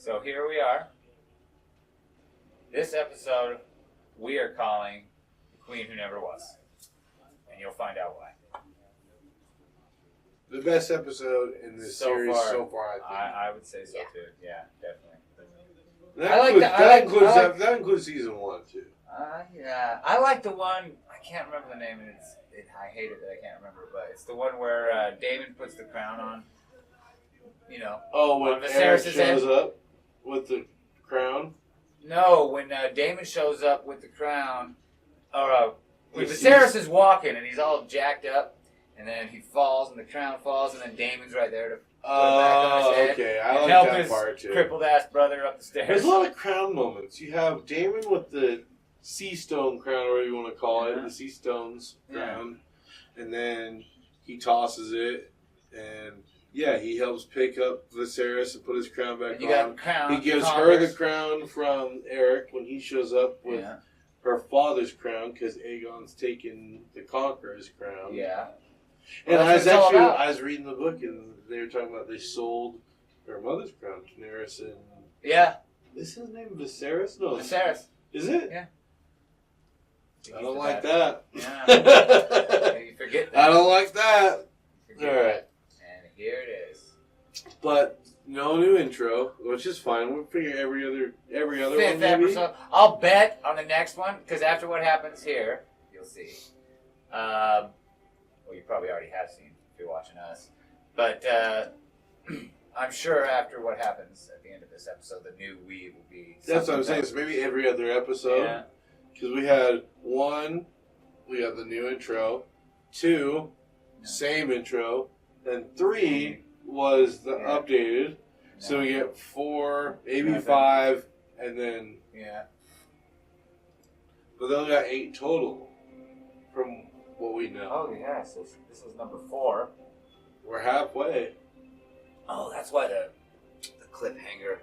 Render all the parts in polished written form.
So here we are. This episode we are calling The Queen Who Never Was. And you'll find out why. The best episode in this series so far, I think. I would say so too. Yeah, definitely. That includes season 1 too. Yeah, I like the one. I can't remember the name, and I hate it that I can't remember. But it's the one where Daemon puts the crown on. You know. Oh, when Eric shows up with the crown. No, when Daemon shows up with the crown, or when Viserys is walking and he's all jacked up, and then he falls and the crown falls, and then Daemon's right there to put it back on his head. Okay, I like help that his part too. Crippled ass brother up the stairs. There's a lot of crown moments. You have Daemon with the sea stone crown, or whatever you want to call it, the sea stones crown, and then he tosses it, and he helps pick up Viserys and put his crown back on. He gives her the crown from Eric when he shows up with her father's crown, because Aegon's taken the Conqueror's crown. Yeah. And I was reading the book, and they were talking about they sold her mother's crown, Daenerys, and is his name Viserys? No, Viserys. Is it? Yeah. I don't like that. Yeah. You forget that. I don't like that. All right. And here it is. But no new intro, which is fine. We'll figure every other Fifth one maybe. episode. I'll bet on the next one, because after what happens here, you'll see. Well, you probably already have seen if you're watching us. But I'm sure after what happens at the end of this episode, the new we will be... That's what I'm saying. So maybe every other episode. Yeah. Because we had 1, we had the new intro. 2, same intro. Then 3 was the updated. So we get 4, maybe 5, and then... Yeah. But they only got 8 total from what we know. Oh, yeah. So this is number 4. We're halfway. Oh, that's why the cliffhanger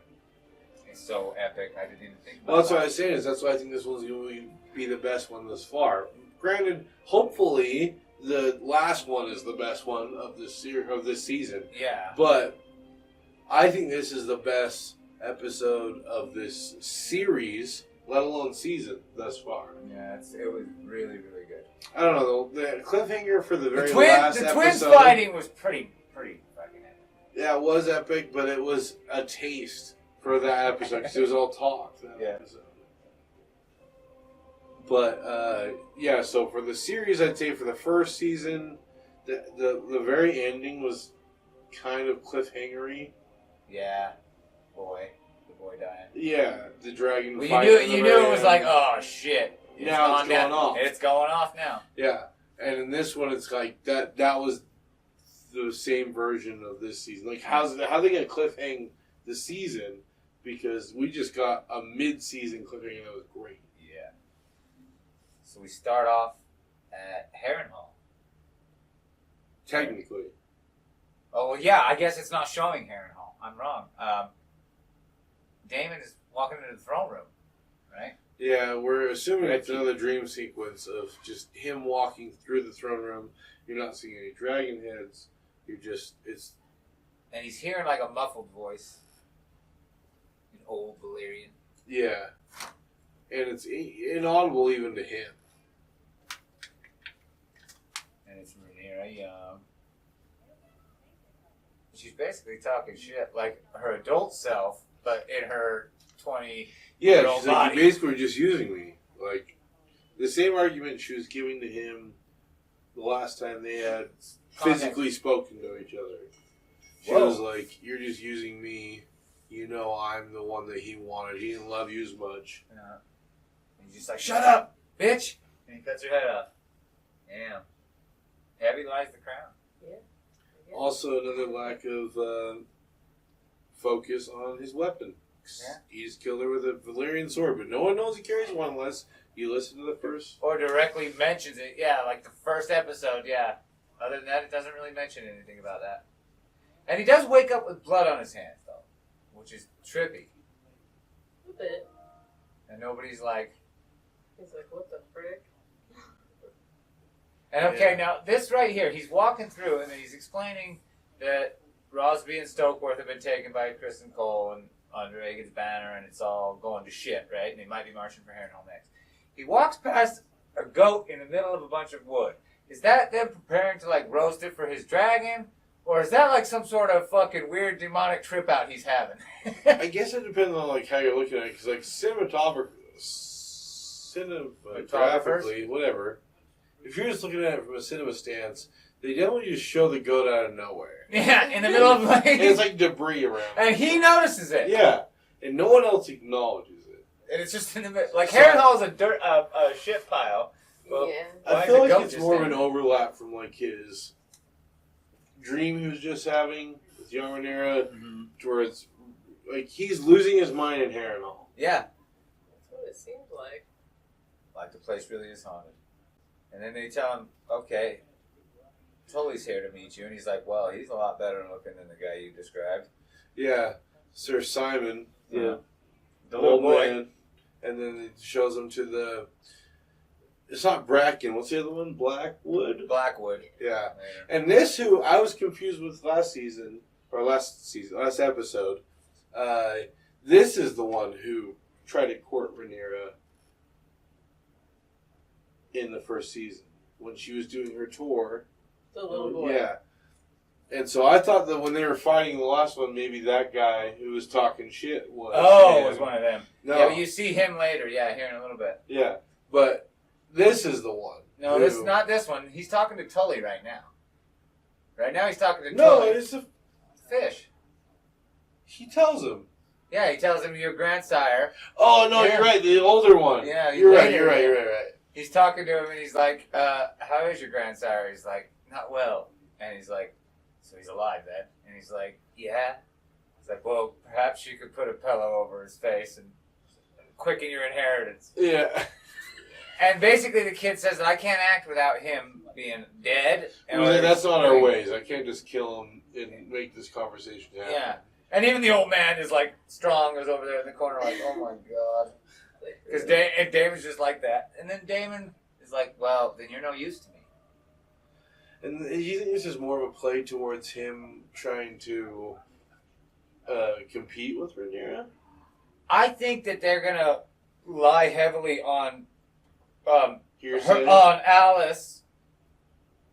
is so epic. I didn't even think about Well, that's what I was saying. That's why I think this one's going to be the best one thus far. Granted, hopefully the last one is the best one of this season. Yeah. But I think this is the best episode of this series, let alone season, thus far. Yeah, it was really, really good. I don't know, the cliffhanger for the very last episode... The twins fighting was pretty fucking epic. Yeah, it was epic, but it was a taste for that episode, because it was all talk, that episode. But, so for the series, I'd say for the first season, the very ending was kind of cliffhangery. Yeah. The boy dying. Yeah, the dragon fight. You knew it was like, oh shit. Now it's going off. It's going off now. Yeah. And in this one, it's like, that was the same version of this season. Like, how they going to cliffhang the season, because we just got a mid-season cliffhanger that was great. Yeah. So we start off at Harrenhall. Technically. Oh, well, yeah, I guess it's not showing Harrenhall. I'm wrong. Daemon is walking into the throne room, right? Yeah, we're assuming it's another dream sequence of just him walking through the throne room. You're not seeing any dragon heads. And he's hearing like a muffled voice. An old Valyrian. Yeah. And it's inaudible even to him. And it's Rhaenyra Young. She's basically talking shit like her adult self, but in her 20-year-old she's body. Like, you basically were just using me. Like, the same argument she was giving to him the last time they had physically spoken to each other. She was like, you're just using me. You know I'm the one that he wanted. He didn't love you as much. Yeah. And he's just like, shut up, bitch! And he cuts her head off. Damn. Heavy lies the crown. Yeah. Also, another lack of focus on his weapon. Yeah. He just killed her with a Valyrian sword, but no one knows he carries one unless you listen to the first... Or directly mentions it, like the first episode, Other than that, it doesn't really mention anything about that. And he does wake up with blood on his hands, though, which is trippy. A bit. And nobody's like... He's like, what the frick? And now, this right here, he's walking through, and then he's explaining that Rosby and Stokeworth have been taken by Kristen Cole, and under Aegon's banner, and it's all going to shit, right? And they might be marching for Harrenhal next. He walks past a goat in the middle of a bunch of wood. Is that them preparing to like roast it for his dragon? Or is that like some sort of fucking weird demonic trip out he's having? I guess it depends on like how you're looking at it, because like cinematographically, whatever. If you're just looking at it from a cinema stance, they definitely just show the goat out of nowhere. Yeah, in the middle of like... And it's like debris around. And he notices it. Yeah, and no one else acknowledges it. And it's just in the middle. Like, Harrenhal is a shit pile. Well, Yeah. I feel like it's more of an overlap from like his dream he was just having with young Rhaenyra, towards like he's losing his mind in Harrenhal. Yeah. That's what it seemed like. Like the place really is haunted. And then they tell him, okay, Tully's here to meet you. And he's like, well, he's a lot better looking than the guy you described. Yeah, Sir Simon. Yeah. The little boy. Man. And then it shows him to the... It's not Bracken. What's the other one? Blackwood? Blackwood. Yeah. Later. And this, who I was confused with last episode, this is the one who tried to court Rhaenyra in the first season when she was doing her tour. The little boy. Yeah. And so I thought that when they were fighting the last one, maybe that guy who was talking shit was... was one of them. No. Yeah, but you see him later. Yeah, here in a little bit. Yeah. But this is the one. No, this is not this one. He's talking to Tully right now. Right now he's talking to No, Tully. it's a... Fish. He tells him. Yeah, he tells him your grandsire. Oh, no, Yeah. You're right. The older one. Yeah, You're right. later. You're right. He's talking to him and he's like, how is your grandsire? He's like, not well. And he's like, so he's alive then? And he's like, yeah. He's like, well, perhaps you could put a pillow over his face and quicken your inheritance. Yeah. And basically the kid says that I can't act without him being dead. Well, that's not our ways. I can't just kill him and make this conversation happen. Yeah. And even the old man is like strong, is over there in the corner like, oh my god. Because Damon's just like that. And then Daemon is like, well, then you're no use to me. And you think this is more of a play towards him trying to compete with Rhaenyra? I think that they're going to lie heavily on Hearsay? on Alice,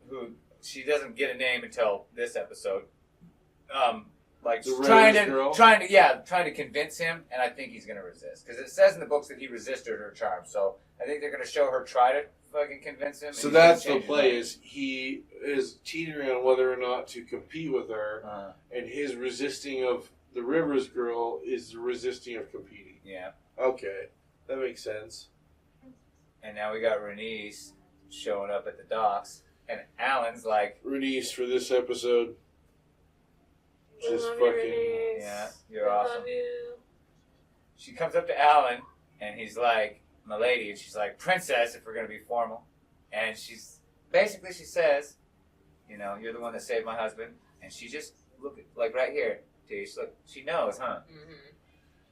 who she doesn't get a name until this episode. Like The trying Rhaenys girl? to convince him, and I think he's gonna resist because it says in the books that he resisted her charm. So I think they're gonna show her try to fucking convince him. So and he's gonna that's the change his play, mind. is he is teetering on whether or not to compete with her, and his resisting of the Rivers girl is the resisting of competing. Yeah. Okay, that makes sense. And now we got Rhaenys showing up at the docks, and Alan's like, Rhaenys for this episode. Just I love you, fucking... Rhaenys. yeah, you're I awesome. love you. She comes up to Alan, and he's like, my lady, and she's like, princess, if we're going to be formal. And she says, you know, you're the one that saved my husband. And she just, look, like right here, Tish, look, she knows, huh? Mm-hmm.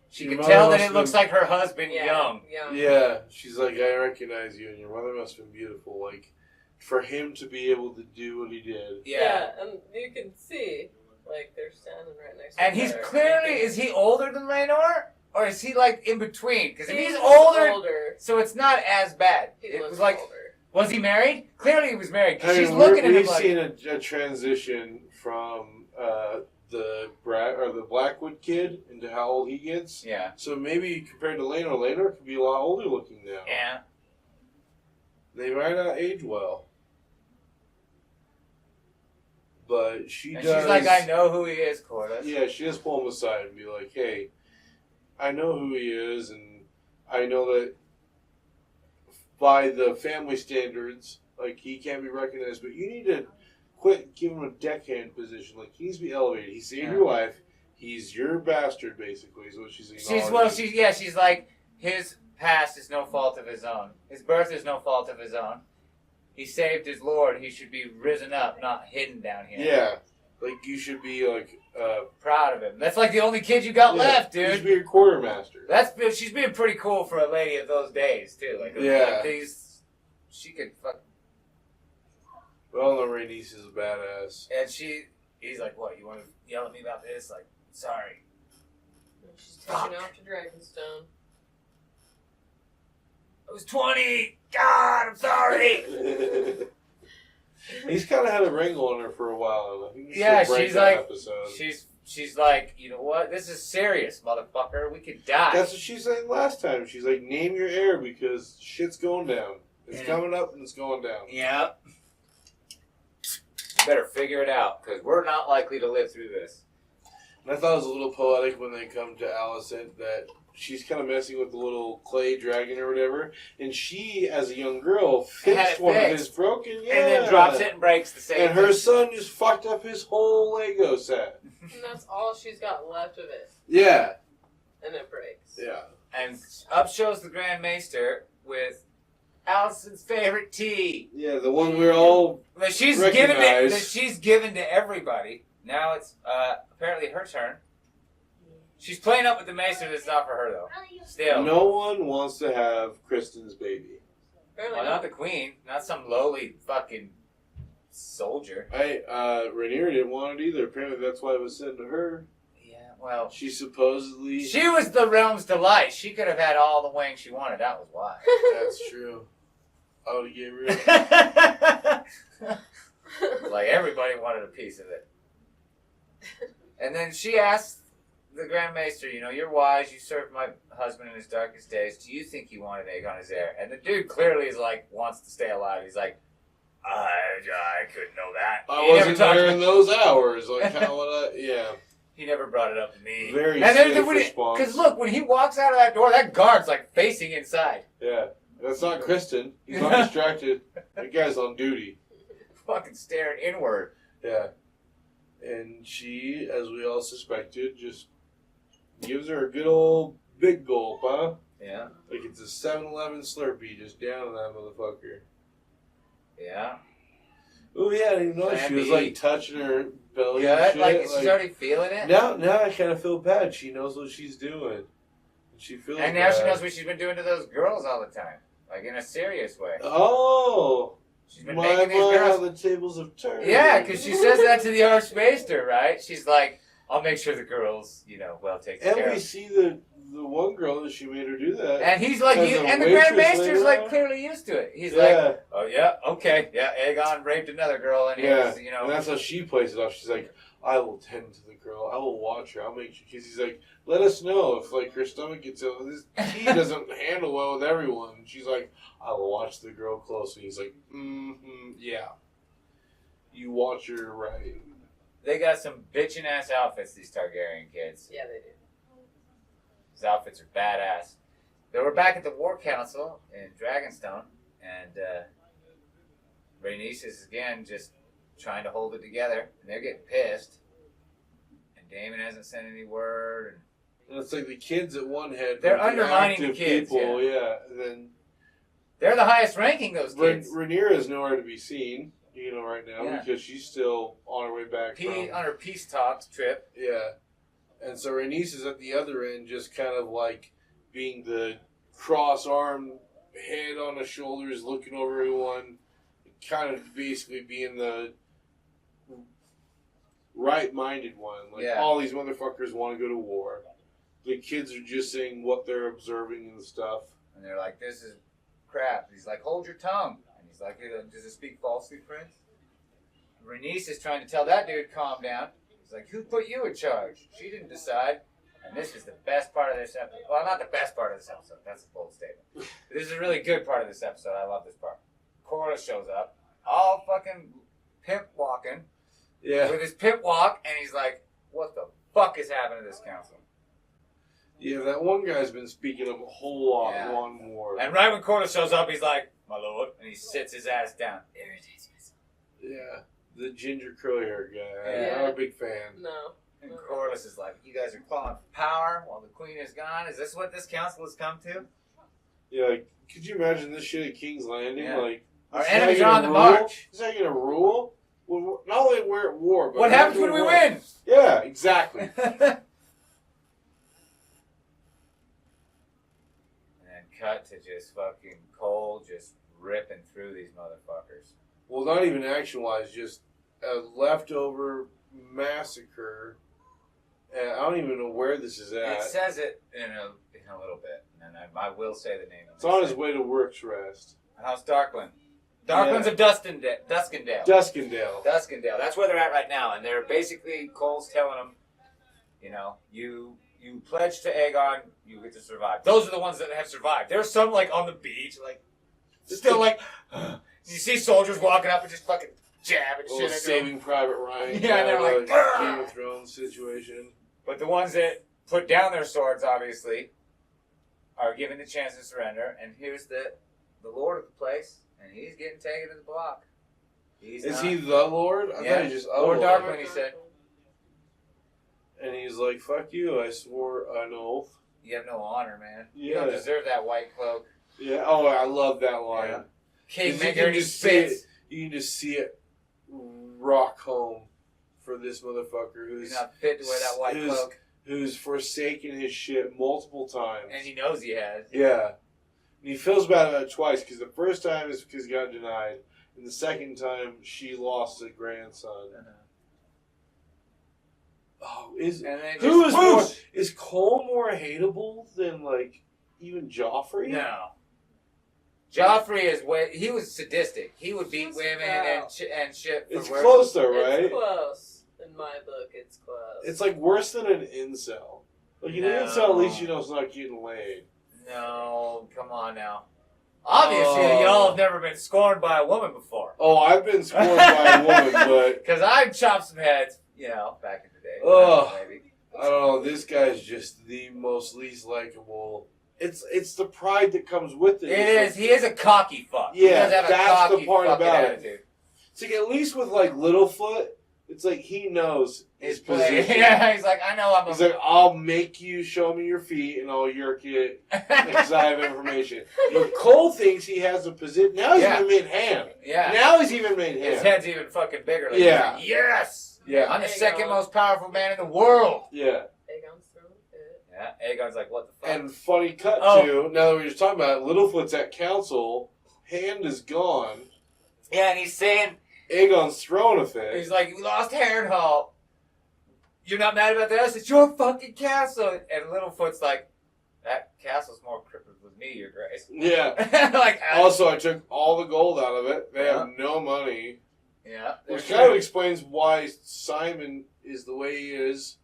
She Your can mother tell that must it have looks been- like her husband young. Yeah, she's like, I recognize you, and your mother must have been beautiful. Like, for him to be able to do what he did. Yeah. And you can see, like, they're standing right next to And each he's other. clearly, is he older than Laenor? Or is he like in between? Because if he's He's older, so it's not as bad. He It looks was like, older. was he married? Clearly he was married. 'Cause I mean, she's looking at him we've like, seen a transition from the Blackwood kid into how old he gets. yeah, So maybe compared to Laenor could be a lot older looking now. yeah. They might not age well. But she And does. she's like, I know who he is, Corliss. Yeah, she does pull him aside and be like, hey, I know who he is, and I know that by the family standards, like, he can't be recognized, but you need to quit giving him a deckhand position. Like, he needs to be elevated. He saved your life. He's your bastard, basically, is what she's acknowledging. She's like, his past is no fault of his own. His birth is no fault of his own. He saved his lord. He should be risen up, not hidden down here. Yeah. Like, you should be, like, Proud of him. That's like the only kid you got left, You dude. should be a quartermaster. She's being pretty cool for a lady of those days, too. Like, Yeah. she could fuck. Well, no, Rhaenys is a badass. And he's like, what, you want to yell at me about this? Like, sorry. She's taking off to Dragonstone. I was 20. God, I'm sorry. He's kind of had a wrangle on her for a while. I think Yeah, she'll break she's that like, episode. she's like, you know what? This is serious, motherfucker. We could die. That's what she said last time. She's like, name your heir because shit's going down. It's coming up and it's going down. Yeah. Better figure it out because we're not likely to live through this. And I thought it was a little poetic when they come to Alicent that she's kind of messing with the little clay dragon or whatever, and she, as a young girl, fixed one of his broken, and then drops it and breaks the same. And her son just fucked up his whole Lego set. And that's all she's got left of it. Yeah. And it breaks. Yeah. And up shows the Grand Maester with Alicent's favorite tea. Yeah, the one we're all That she's given to everybody. Now it's apparently her turn. She's playing up with the Maester. That's not for her though. Still, No one wants to have Kristen's baby. Apparently well, not the Queen, not some lowly fucking soldier. Rhaenyra didn't want it either. Apparently that's why it was sent to her. Yeah, well, She supposedly... she was the realm's delight. She could have had all the wang she wanted. That was why. That's true. Oh, to get real. Like everybody wanted a piece of it. And then she asked the Grand Maester, you know, you're wise, you served my husband in his darkest days. Do you think he wanted egg on his heir? And the dude clearly is like, wants to stay alive. He's like, I couldn't know that. I He wasn't never there talked in those hours. Like, how would I... Yeah. He never brought it up to me. Very and safe then response. because look, when he walks out of that door, that guard's like facing inside. Yeah. That's not Kristen. He's not distracted. That guy's on duty. Fucking staring inward. Yeah. And she, as we all suspected, just gives her a good old big gulp, huh? Yeah. Like it's a 7-Eleven Slurpee just down on that motherfucker. Yeah. Oh yeah, I didn't even know Plan she was B. like touching her belly Good. and shit. Like she's already feeling it. Now I kind of feel bad. She knows what she's doing. She feels And now she bad. knows what she's been doing to those girls all the time. Like in a serious way. Oh! She's been My making these how girls. the tables have turned. Yeah, because she says that to the Archmaester, right? She's like, I'll make sure the girls, you know, well taken And care we of. see the one girl that she made her do that. And he's like, As a and the Grand waitress Maester's later like on. clearly used to it. He's Yeah. like, oh yeah, okay, yeah, Aegon raped another girl, and Yeah, he's, you know, and that's how she plays it off. She's like, I will tend to the girl. I will watch her. I'll make sure. Because he's like, let us know if like her stomach gets ill. This tea doesn't handle well with everyone. And she's like, I will watch the girl closely. He's like, yeah. You watch her right. they got some bitchin' ass outfits. These Targaryen kids. Yeah, they do. These outfits are badass. They were back at the War Council in Dragonstone, and Rhaenys is again just trying to hold it together, and they're getting pissed. And Daemon hasn't sent any word. And it's like the kids at one head. They're like undermining the active kids, people, yeah. And then They're the highest ranking, those kids. Rhaenyra is nowhere to be seen, you know, right now Yeah. because she's still on her way back On her peace talks trip. Yeah. And so Rhaenys is at the other end, just kind of like being the cross-armed, head on the shoulders, looking over everyone, kind of basically being the right-minded one. Like, Yeah. all these motherfuckers want to go to war. The kids are just saying what they're observing and stuff. And they're like, this is crap. He's like, hold your tongue. And he's like, does it speak falsely, Prince? Rhaenys is trying to tell that dude, calm down. He's like, who put you in charge? She didn't decide. And this is the best part of this episode. Well, not the best part of this episode. That's a bold statement. But this is a really good part of this episode. I love this part. Cora shows up, all fucking pimp walking, Yeah. with his pimp walk, and he's like, what the fuck is happening to this council? Yeah, that one guy's been speaking up a whole lot, Yeah. one more. And right when Cora shows up, he's like, my lord, and he sits his ass down. Irritates me so. Yeah. The ginger curly hair guy. Yeah. I'm not a big fan. No. And Corlys is like, you guys are clawing for power while the queen is gone? Is this what this council has come to? Yeah, like, could you imagine this shit at King's Landing? Yeah. Like, Our is that enemies are gonna on the rule? march. Is that going to rule? Well, not only we're at war, but What we're happens doing when we what? win? Yeah, exactly. And cut to just fucking Cole just ripping through these motherfuckers. Well, not even action-wise, just a leftover massacre I don't even know where this is at. It says it in a little bit, and I will say the name. It's on his way to work's rest. How's Darkland? Darkland's of Duskendale. Duskendale. Duskendale. That's where they're at right now, and they're basically Cole's telling them, you pledge to Aegon, you get to survive. Those are the ones that have survived. There's some like on the beach, like still like you see soldiers walking up and just fucking jabbing shit into Saving Private Ryan. Yeah, they're like Game of Thrones situation. But the ones that put down their swords, obviously, are given the chance to surrender. And here's the lord of the place, and he's getting taken to the block. Is he the Lord? I thought he just Lord Darkland, he said. And he's like, "Fuck you! I swore an oath." You have no honor, man. Yeah. You don't deserve that white cloak. Yeah. Oh, I love that line. Yeah. King You Maker, can he just see it. spits. You can just see it rock home for this motherfucker He's who's not fit to wear that white cloak. who's forsaken his shit multiple times. And he knows he has. Yeah. And he feels bad about it twice, because the first time is because he got denied, and the second time she lost a grandson. Oh, is Cole more hateable than like even Joffrey? No. Joffrey he was sadistic. He would beat women and shit. It's close though, right? It's close. In my book, it's close. It's like worse than an incel. Like an incel, at least you know it's not getting laid. No, come on now. Obviously, y'all have never been scorned by a woman before. Oh, I've been scorned by a woman, but because I've chopped some heads, back in the day. Maybe. I don't know. This guy's just the most least likable. It's the pride that comes with it. It is. He is a cocky fuck. Yeah, he does have that's a the part about attitude. it. It's like at least with like Littlefoot, it's like he knows his position. Yeah, he's like, I know I'm. He's like, I'll make you show me your feet, and I'll yerk it because I have information. But Cole thinks he has a position. Now he's even made ham. Yeah. Now he's even made ham. His head's even fucking bigger. Like, yeah. Like, yes. Yeah. I'm the second most powerful man in the world. Yeah. Aegon's throne. Yeah. Aegon's like, what the fuck? And funny cut to, now that we're just talking about it, Littlefoot's at council, Hand is gone. Yeah, and he's saying, Aegon's throwing a fit. He's like, we lost Harrenhall. You're not mad about this? It's your fucking castle. And Littlefoot's like, that castle's more crippled with me, your grace. Yeah. Like, also, I took all the gold out of it. They have no money. Yeah. Which kind of explains why Simon is the way he is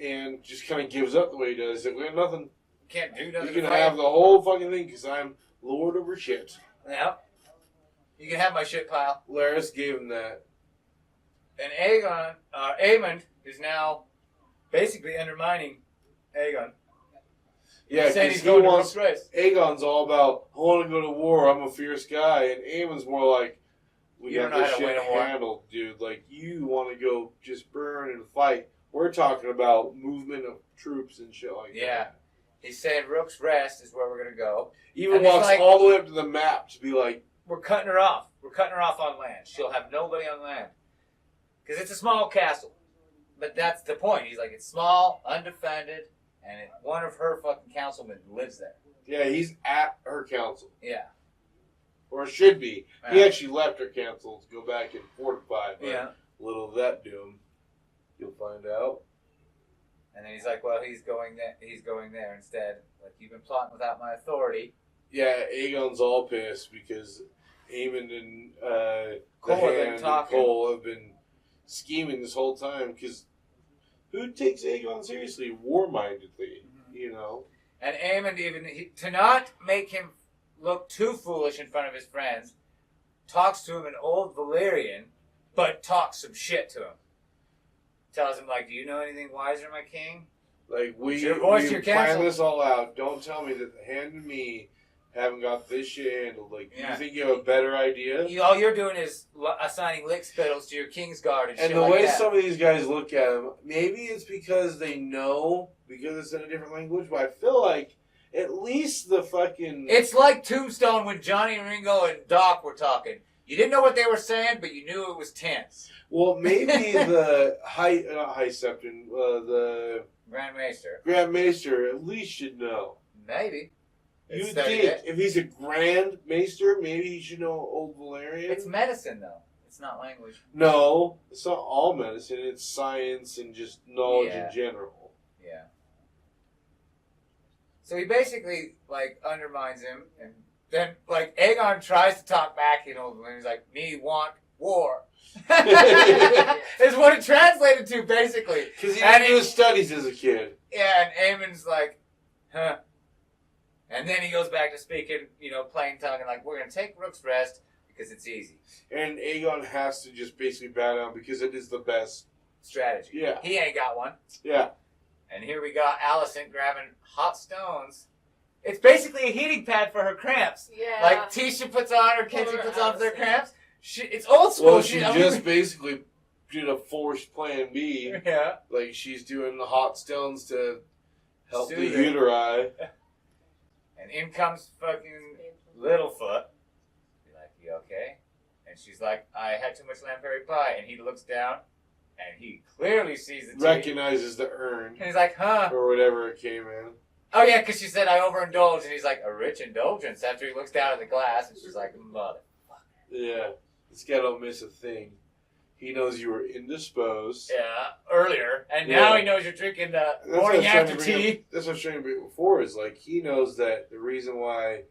and just kind of gives up the way he does. We have nothing. Can't do nothing. You can have the whole fucking thing because I'm Lord over shit. Yeah. You can have my shit pile. Larys gave him that. And Aemond is now basically undermining Aegon. Yeah, because he wants. Aegon's all about, I want to go to war. I'm a fierce guy, and Aemon's more like, we got this shit handled, dude. Like you want to go just burn and fight. We're talking about movement of troops and shit like that. Yeah. He's saying Rook's Rest is where we're gonna go. Even walks all the way up to the map to be like, we're cutting her off. We're cutting her off on land. She'll have nobody on land. Because it's a small castle. But that's the point. He's like, it's small, undefended, and one of her fucking councilmen lives there. Yeah, he's at her council. Yeah. Or should be. He actually left her council to go back and fortify. But little of that doom. You'll find out. And then he's like, well, he's going there instead. Like, you've been plotting without my authority. Yeah, Aegon's all pissed because Aemond and Cole have been scheming this whole time. Because who takes Aegon seriously? War-mindedly, you know. And Aemond to not make him look too foolish in front of his friends, talks to him in Old Valyrian, but talks some shit to him. Tells him, like, do you know anything wiser, my king? Like, we plan this all out. Don't tell me that the Hand and me haven't got this shit handled. Like, you think you have a better idea? All you're doing is assigning lick spittles to your Kingsguard and shit the way some of these guys look at him, maybe it's because they know, because it's in a different language, but I feel like at least the fucking... It's like Tombstone when Johnny, Ringo, and Doc were talking. You didn't know what they were saying, but you knew it was tense. Well, maybe the the Grand Maester. Grand Maester at least should know. Maybe. You'd think if he's a Grand Maester, maybe he should know Old Valyrian. It's medicine, though. It's not language. No, it's not all medicine. It's science and just knowledge in general. Yeah. So he basically like undermines him, and then like Aegon tries to talk back, and he's like, "Me want war." Is what it translated to basically. Because he didn't do his studies as a kid. Yeah, and Aemon's like, "Huh." And then he goes back to speaking, plain tongue, and like, "We're gonna take Rook's Rest because it's easy." And Aegon has to just basically bow down because it is the best strategy. Yeah. He ain't got one. Yeah. And here we got Alicent grabbing hot stones. It's basically a heating pad for her cramps. Yeah. Like Tisha puts on, or Kenzie Poor puts on for their Alicent. cramps. It's old school. Well, she just basically did a forced plan B. Yeah. Like she's doing the hot stones to help the Soothe it. uteri. And in comes fucking Littlefoot. Be like, "You okay?" And she's like, "I had too much lamb fairy pie." And he looks down, and he clearly sees the tea. Recognizes the urn. And he's like, "Huh?" Or whatever it came in. Oh, yeah, because she said, "I overindulged." And he's like, "A rich indulgence," after he looks down at the glass. And she's like, "Mother." Yeah. This guy don't miss a thing. He knows you were indisposed. Yeah, earlier. And now he knows you're drinking That's what I morning was trying after to bring tea. up- That's what I was trying to bring up before, is like he knows that the reason why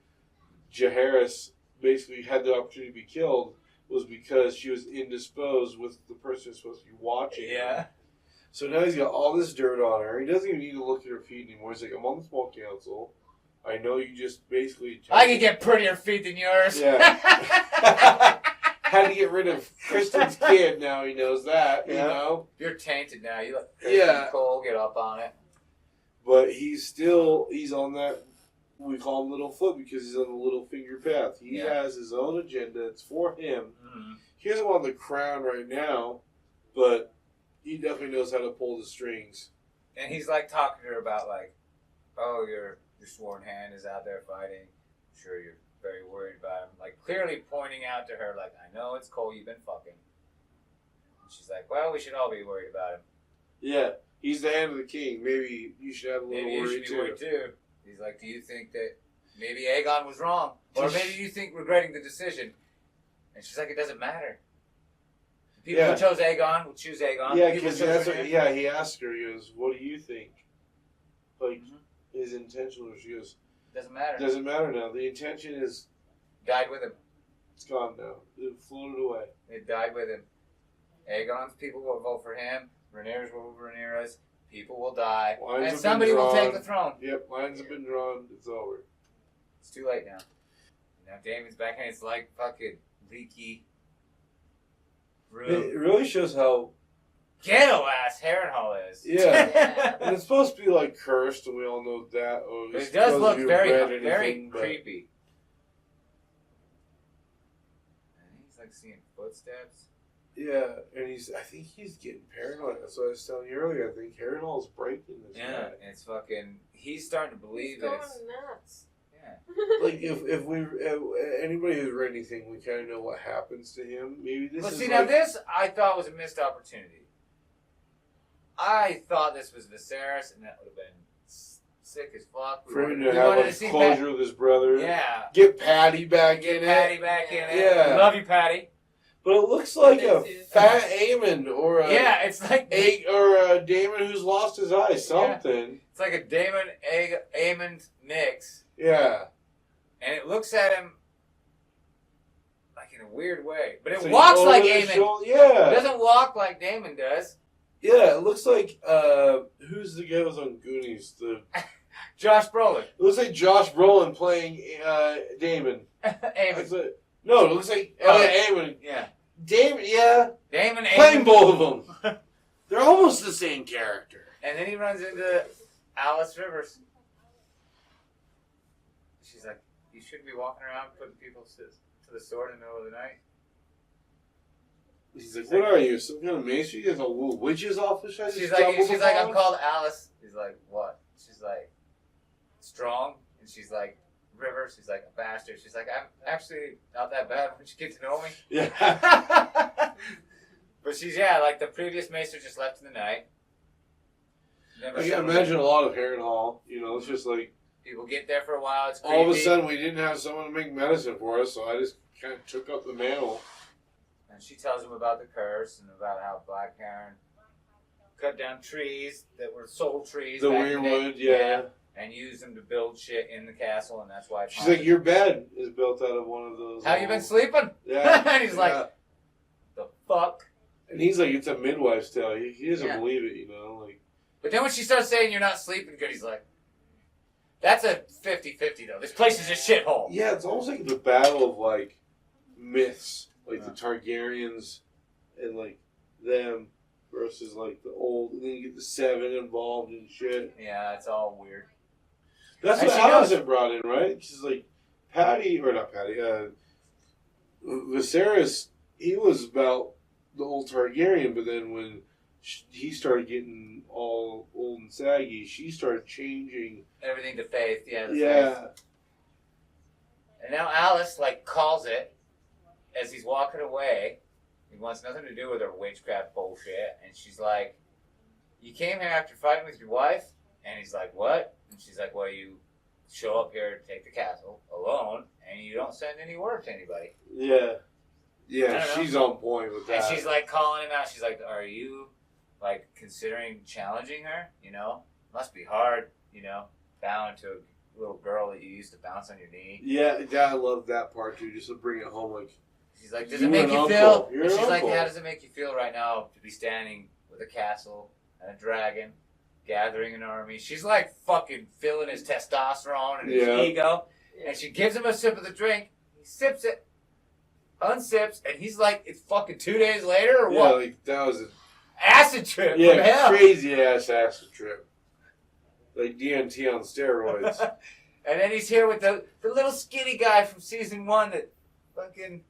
Jaehaerys basically had the opportunity to be killed was because she was indisposed with the person who's supposed to be watching. Yeah. her. So now he's got all this dirt on her. He doesn't even need to look at her feet anymore. He's like, "I'm on the small council. I know you just basically..." I can get prettier feet than yours. Yeah. Had to get rid of Kristen's kid. Now he knows that, you know. You're tainted now. You look Cole, get up on it. But he's on that, we call him Littlefoot because he's on the Littlefinger path. He has his own agenda. It's for him. Mm-hmm. He doesn't want the crown right now, but he definitely knows how to pull the strings. And he's like talking to her about like, "Oh, your sworn hand is out there fighting. I'm sure you're very worried about him." Like clearly pointing out to her like, "I know it's Cole you've been fucking." And she's like, "Well, we should all be worried about him. Yeah, he's the hand of the king. Maybe you should have a little Maybe you worry should be too. worried too." He's like, "Do you think that maybe Aegon was wrong? Or maybe you think regretting the decision?" And she's like, "It doesn't matter. The people who chose Aegon will choose Aegon." Yeah, People because who chose Rhaenyra- he asked her, he goes, "What do you think?" Like, his intention was, she goes, Doesn't matter. "Doesn't matter now. The intention is, Died with him. it's gone now. It floated away." It died with him. Aegon's people will vote for him. Rhaenyra's will vote for Rhaenyra's. People will die. Lines have And been somebody will drawn. take the throne. Yep, lines have been drawn. It's over. It's too late now. Now Daemon's back and it's like fucking leaky room. It really shows how. Ghetto ass Harrenhall is. Yeah. And it's supposed to be like cursed, and we all know that. Or at But least it does those look of you who very, read very anything, but- creepy. And he's like seeing footsteps. Yeah, and I think he's getting paranoid. That's what I was telling you earlier. I think Harrenhall's breaking this Yeah, guy. and it's fucking. He's starting to believe He's that going it's. nuts. Yeah. Like if anybody who's read anything, we kind of know what happens to him. Maybe this But is see, like, now this I thought was a missed opportunity. I thought this was Viserys, and that would have been sick as fuck. We for him wanted- to we have wanted like see closure with his brother. Yeah. Get Patty back Get in Patty it. back in it. Yeah. Love you, Patty. But it looks like a Thanks, dude. fat Aemon or a Yeah, it's like a Daemon who's lost his eye. Something. it's like a Daemon Aemon mix, Yeah. and it looks at him like in a weird way, but it So walks over like the Aemon. shoulder- It Yeah. doesn't walk like Daemon does. Yeah. It looks like who's the guy who was on Goonies? Josh Brolin. It looks like Josh Brolin playing Daemon. Aemon. That's it. No, it looks like Aemon. Yeah. Daemon, yeah. Damon Playing Aemon. both of them. They're almost the same character. And then he runs into Alice Rivers. She's like, "You shouldn't be walking around putting people to the sword in the middle of the night." He's like, "What are you? Some kind of maester? You guys a little witch's office?" She's like, "I'm called Alice." He's like, "What?" She's like, "Strong." And she's like, "Rivers." She's like, "A bastard." She's like, "I'm actually not that bad once you get to know me." Yeah. But she's, like the previous maester just left in the night. Never I can showed imagine up. a lot of Harrenhall. You know, it's just like People get there for a while. It's creepy. all of a sudden we didn't have someone to make medicine for us, so I just kind of took up the mantle. And she tells him about the curse and about how Black Karen cut down trees that were soul trees. The back in day. weirwood, yeah. And used them to build shit in the castle, and that's why. It's She's haunted. like, your bed is built out of one of those. How you been sleeping? Yeah. And he's like, the fuck? And he's like, it's a midwife's tale. He doesn't Yeah. believe it, you know? Like, But then when she starts saying you're not sleeping good, he's like, that's a 50-50 though. This place is a shithole. yeah, it's almost like the battle of, like, myths. Like the Targaryens and, like, them versus, like, the old. And then you get the Seven involved and shit. Yeah, it's all weird. That's And what she knows. Alicent brought in, right? She's like, Viserys, he was about the old Targaryen, but then when he started getting all old and saggy, she started changing. Everything to faith, yeah. The Yeah. Faith. And now Alice, like, calls it as he's walking away. He wants nothing to do with her witchcraft bullshit. And she's like, you came here after fighting with your wife? And he's like, what? And she's like, well, you show up here to take the castle alone, and you don't send any word to anybody. Yeah. I Yeah, don't know. she's on point with that. And she's like calling him out. She's like, are you, like, considering challenging her? You know? Must be hard, you know, bowing to a little girl that you used to bounce on your knee. Yeah, I love that part too, just to bring it home. Like, She's like, does You it make an you uncle. feel? You're And an she's like, uncle. how does it make you feel right now to be standing with a castle and a dragon, gathering an army? She's like fucking feeling his testosterone and his Yeah. ego. And she gives him a sip of the drink. He sips it, unsips, and he's like, it's fucking 2 days later or yeah, what? like that was a Acid trip from hell. crazy ass acid trip, like DNT on steroids. And then he's here with the little skinny guy from season 1 that fucking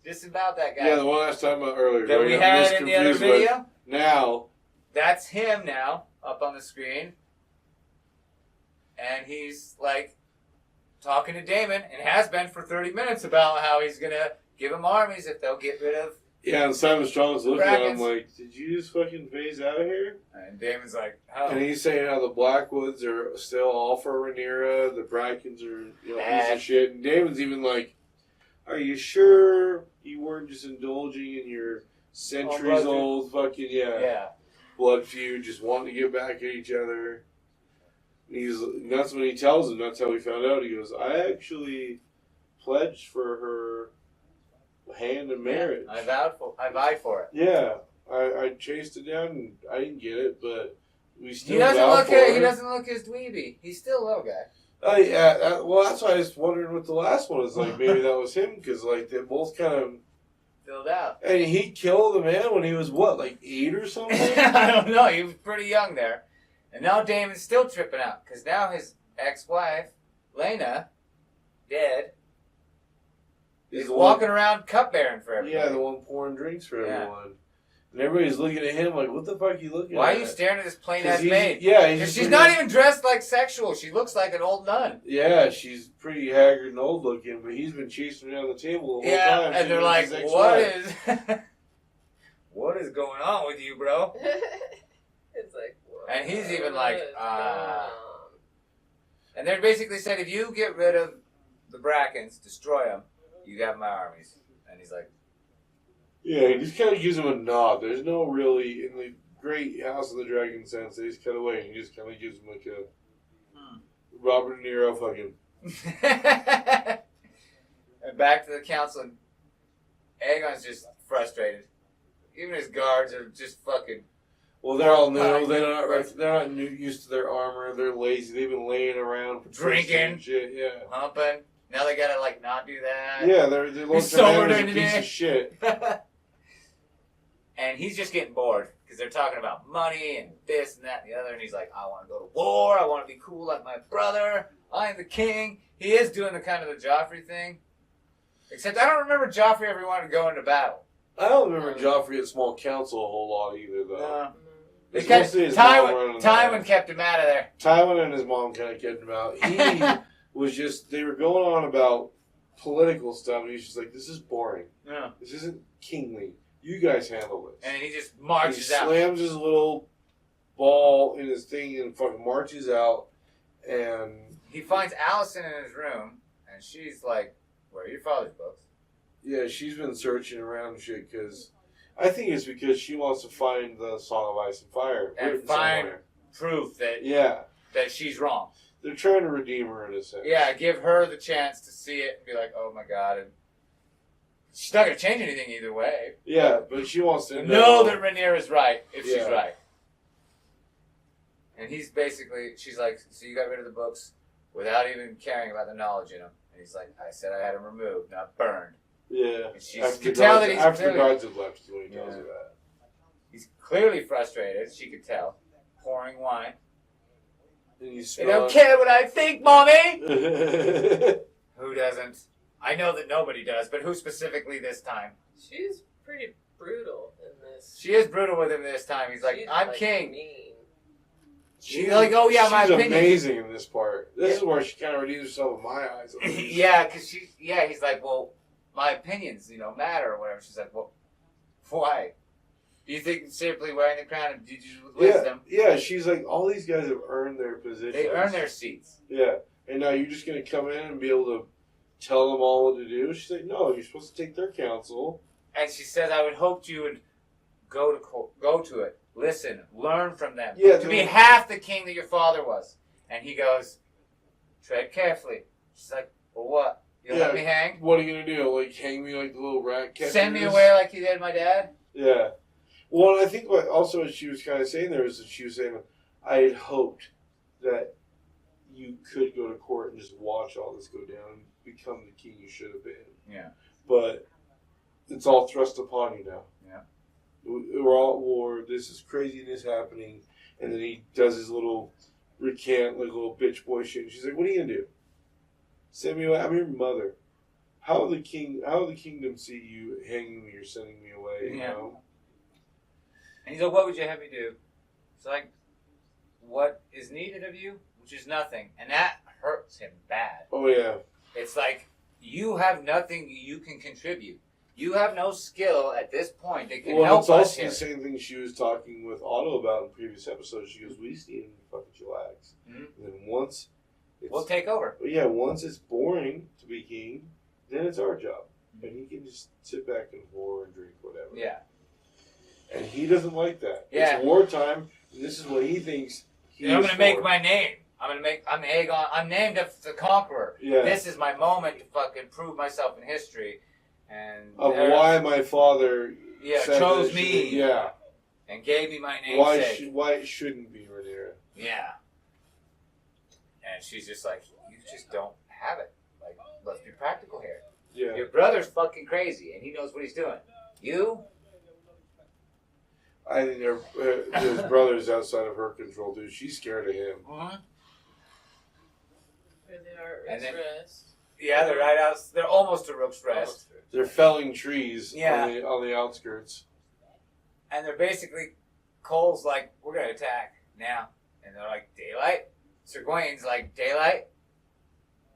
disemboweled that guy. Yeah, the one I was talking about earlier. that I we got had in the other misconfused with. video. Now, That's him now, up on the screen. And he's, like, talking to Daemon, and has been for 30 minutes, about how he's going to give him armies if they'll get rid of... yeah, and Simon Strong's looking at him Dragons. like, did you just fucking phase out of here? And Daemon's like, oh. And he's saying how the Blackwoods are still all for Rhaenyra, the Brackens are, you know, piece Bad. of shit. And Damon's even like, are you sure you weren't just indulging in your centuries old fucking, Yeah. blood feud, just wanting to get back at each other? And that's when he tells him, that's how we found out. He goes, I actually pledged for her hand in marriage. I vied for it. Yeah, I chased it down and I didn't get it, but we still He doesn't vowed look for he her. doesn't look as dweeby. He's still a little guy. Oh yeah, well that's why I was wondering what the last one is like. Maybe that was him because like they both kind of. Filled out. And he killed a man when he was what, like 8 or something? I don't know. He was pretty young there. And now Damon's still tripping out. Because now his ex-wife, Lena, dead, is walking around cupbearing for everybody. Yeah, the one pouring drinks for Yeah. everyone. And everybody's looking at him like, what the fuck are you looking Why at? are you staring at this 'Cause plain-ass he's- maid? Yeah, he's 'Cause just she's looking not at- even dressed like sexual. She looks like an old nun. Yeah, she's pretty haggard and old looking, but he's been chasing her down the table the whole Yeah, time. and they're She was like, his what ex-wife. is... what is going on with you, bro? It's like, what And he's even like, is going on? And they basically said, if you get rid of the Brackens, destroy them, you got my armies. And he's like, Yeah, he just kind of gives him a nod. There's no really, in the great House of the Dragon sense, they just cut away and he just kind of gives him like a Robert De Niro fucking. and back to the council, and Aegon's just frustrated. Even his guards are just fucking... Well, they're all new. They're not used to their armor. They're lazy. They've been laying around, Drinking. and shit. Yeah. humping. Now they gotta, like, not do that. Yeah, they're sober a during the piece day. of shit. And he's just getting bored because they're talking about money and this and that and the other. And he's like, I want to go to war. I want to be cool like my brother. I'm the king. He is doing the kind of the Joffrey thing. Except I don't remember Joffrey ever wanted to go into battle. I don't remember Joffrey at Small Council a whole lot either, though. No. It's Because mostly his mom running Tywin around. kept him out of there. Tywin and his mom kind of kept him out. He was just, they were going on about political stuff, and he's just like, this is boring. Yeah. This isn't kingly. You guys handle this. And he just he marches out. slams his little ball in his thing and fucking marches out, and He finds Allison in his room, and she's like, where are your father's books? yeah, she's been searching around and shit because I think it's because she wants to find the Song of Ice and Fire. And written find somewhere. proof that Yeah. that she's wrong. They're trying to redeem her in a sense. Yeah, give her the chance to see it and be like, oh my god. And she's not going to change anything either way. Yeah, but she wants to know that Rhaenyra is right if she's Yeah. right. And he's basically, she's like, so you got rid of the books without even caring about the knowledge in them. And he's like, I said I had them removed, not burned. Yeah. And she could tell that he's after the clearly, gods have left is when he tells her that. he's clearly frustrated. She could tell. Pouring wine. And you They don't care what I think, mommy! yeah, Who doesn't? I know that nobody does, but who specifically this time? She's pretty brutal in this. She is brutal with him this time. He's like, She's, I'm like, king. Mean. She's like, oh yeah, my she's opinion. amazing in this part. This is where she kind of redeems herself in my eyes. At least. Yeah, because he's like, well, my opinions, matter or whatever. She's like, well, why? Do you think simply wearing the crown and did you with wisdom? Yeah, she's like, all these guys have earned their positions. They earn their seats. Yeah, and now you're just going to come in and be able to tell them all what to do? She's like, no, you're supposed to take their counsel. And she says, I would hope you would go to it, listen, learn from them, Yeah, to be half the king that your father was. And he goes, tread carefully. She's like, well, what? You'll let me hang? What are you going to do? Like, hang me like the little rat catchers? Send me away like you did my dad? Yeah. Well, I think what she was kind of saying there is that she was saying, I had hoped that you could go to court and just watch all this go down and become the king you should have been. Yeah. But it's all thrust upon you now. Yeah. We're all at war. This is craziness happening. And then he does his little recant, like little bitch boy shit. And she's like, what are you going to do? Send me away. I'm your mother. How will the kingdom see you hanging me or sending me away? You know? And he's like, what would you have me do? It's like, what is needed of you? Which is nothing. And that hurts him bad. Oh, yeah. It's like, you have nothing you can contribute. You have no skill at this point that can help it's us also here. the same thing she was talking with Otto about in previous episodes. She goes, we just need him to fucking chillax. Mm-hmm. And then once we'll take over. Yeah, once it's boring to be king, then it's our job. And he can just sit back and whore and drink whatever. Yeah. And he doesn't like that. Yeah. It's wartime, and this is what he thinks he I'm is going to make for. my name. I'm Aegon. I'm named after the Conqueror. Yeah. This is my moment to fucking prove myself in history. And of why my father said chose that me. Yeah. And gave me my namesake. Why it shouldn't be Rhaenyra. Yeah. And she's just like, you just don't have it. Like, let's be practical here. Yeah. Your brother's fucking crazy, and he knows what he's doing. You? I think his brother's outside of her control, dude. She's scared of him. Mm-hmm. Here they are at And then- rest. Yeah, they're right out. They're almost to Rook's Rest. They're felling trees Yeah. on the outskirts. And they're basically, Cole's like, we're going to attack now. And they're like, daylight? Sir Gawain's like, daylight?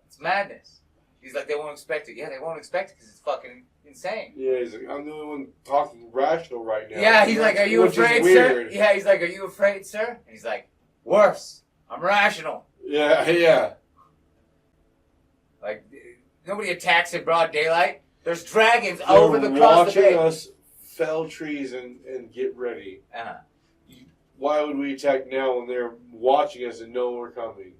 It's madness. He's like, they won't expect it. Yeah, they won't expect it because it's fucking insane. Yeah, he's like, I'm the only one talking rational right now. Yeah, he's like, are you Which is afraid, sir? weird. Yeah, he's like, are you afraid, sir? And he's like, worse. I'm rational. Yeah, yeah. Like, nobody attacks in broad daylight. There's dragons They're over the cross the watching bay. us fell trees and get ready. Uh-huh. Why would we attack now when they're watching us and know we're coming?